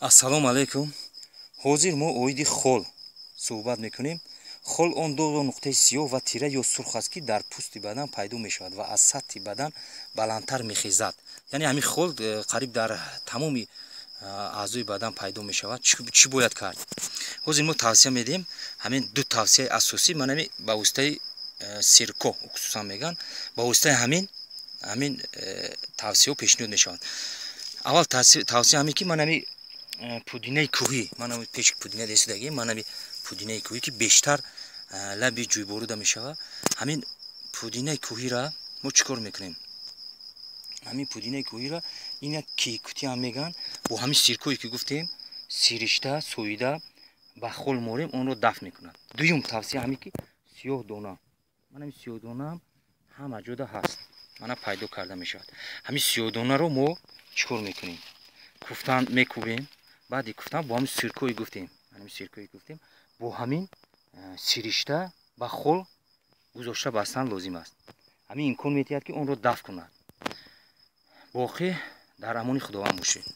Ассалому алейкум. Ҳозир мо оиди хол суҳбат мекунем. Хол он ду нуқтаи сиёҳ ва тира ё сурх аст ки дар пӯсти бадан пайдо мешавад ва аз сатҳи бадан баландтар мехезад. Яъне ҳамин хол қариб дар тамоми аъзои бадан пайдо мешавад. Чӣ бояд кард? Ҳозир мо тавсия медиҳем ҳамин ду тавсияи асосӣ манами ба воситаи сирко хусусан меган, ба воситаи ҳамин тавсияҳо пешниҳод мешаванд. Аввал тавсия ҳамин ки манами пудинаи кӯҳӣ, манами пеш пудина десидаги, манами пудинаи кӯҳӣ ки бештар лаби ҷӯйборуда мешавад. Ҳамин пудинаи кӯҳира мо чӣ кор мекунем? Ҳамин пудинаи кӯҳира ина кикути ҳам меган, бо ҳамин сиркое ки гуфтем, сиришта, соида ба хол морем, онро дафт мекунад. Дуюм тавсия ҳамин ки сиёҳ дона. Манами сиёҳдона ҳама ҷода ҳаст. Мана пайдо карда мешавад. Ҳамин сиёҳдонаро мо чӣ кор мекунем? Куфтан мекубем. Баъди куфтан бо ҳамин сиркое гуфтем, бо ҳамин сиришта ба хол гузошта бастан лозим аст. ҳамин имкон метиҳад ки онро дафт кунад. боқӣ дар амони худованд бошед.